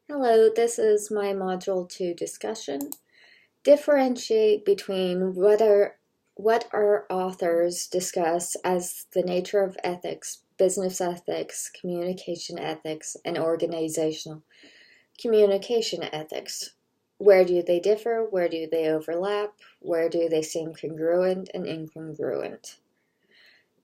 Hello, this is my Module 2 discussion. Differentiate between what our authors discuss as the nature of ethics, business ethics, communication ethics, and organizational communication ethics. Where do they differ? Where do they overlap? Where do they seem congruent and incongruent?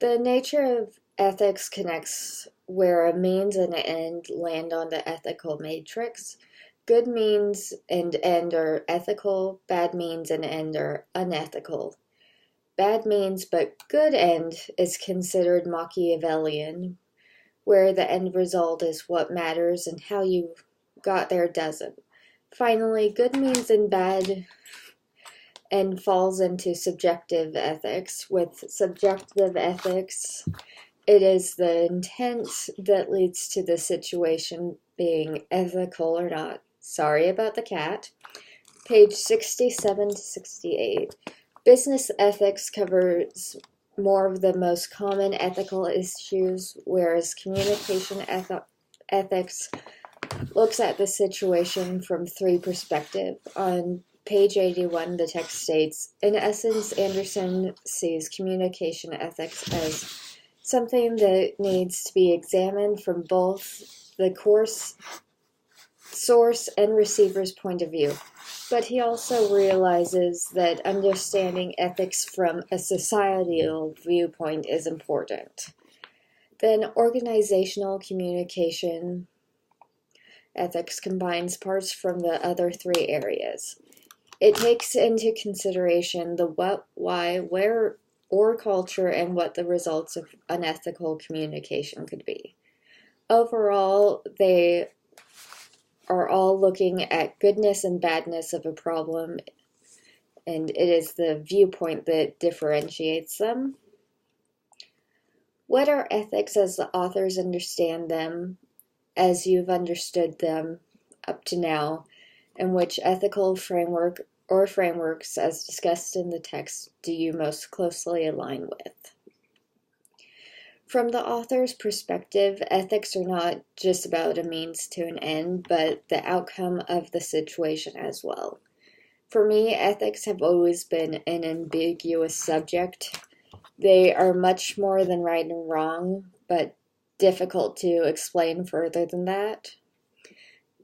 The nature of ethics connects where a means and an end land on the ethical matrix. Good means and end are ethical, bad means and end are unethical. Bad means but good end is considered Machiavellian, where the end result is what matters and how you got there doesn't. Finally, good means and bad and falls into subjective ethics. With subjective ethics, it is the intent that leads to the situation being ethical or not. Sorry about the cat. Page 67 to 68. Business ethics covers more of the most common ethical issues, whereas communication ethics looks at the situation from three perspectives. On page 81, the text states, in essence, Anderson sees communication ethics as something that needs to be examined from both the source and receiver's point of view. But he also realizes that understanding ethics from a societal viewpoint is important. Then organizational communication ethics combines parts from the other three areas. It takes into consideration the what, why, where, or culture and what the results of unethical communication could be. Overall, they are all looking at goodness and badness of a problem, and it is the viewpoint that differentiates them. What are ethics as the authors understand them, as you've understood them up to now, and which ethical framework or frameworks, as discussed in the text, do you most closely align with? From the author's perspective, ethics are not just about a means to an end, but the outcome of the situation as well. For me, ethics have always been an ambiguous subject. They are much more than right and wrong, but difficult to explain further than that.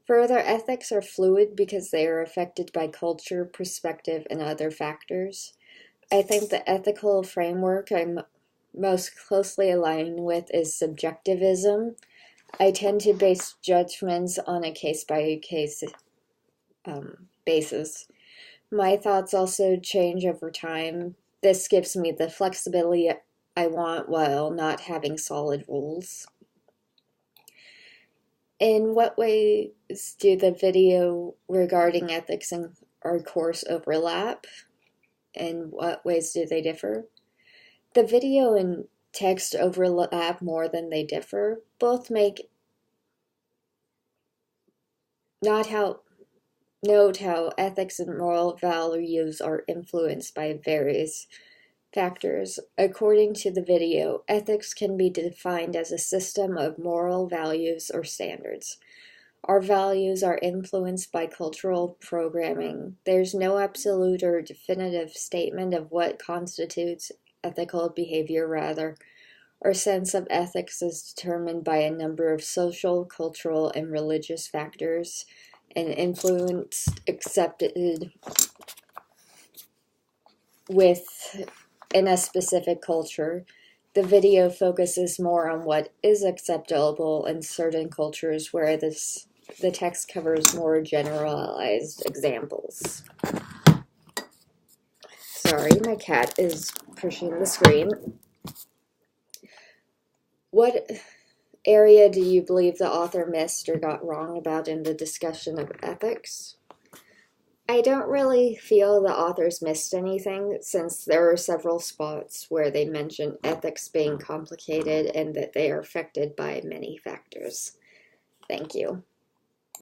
Further, ethics are fluid because they are affected by culture, perspective, and other factors. I think the ethical framework I'm most closely aligned with is subjectivism. I tend to base judgments on a case-by-case basis. My thoughts also change over time. This gives me the flexibility I want while not having solid rules. In what ways do the video regarding ethics and our course overlap? In what ways do they differ? The video and text overlap more than they differ. Both note how ethics and moral values are influenced by various factors. According to the video, ethics can be defined as a system of moral values or standards. Our values are influenced by cultural programming. There's no absolute or definitive statement of what constitutes ethical behavior. Rather, our sense of ethics is determined by a number of social, cultural, and religious factors and influenced, accepted within a specific culture. The video focuses more on what is acceptable in certain cultures, where the text covers more generalized examples. Sorry, my cat is pushing the screen. What area do you believe the author missed or got wrong about in the discussion of ethics? I don't really feel the authors missed anything, since there are several spots where they mention ethics being complicated and that they are affected by many factors. Thank you.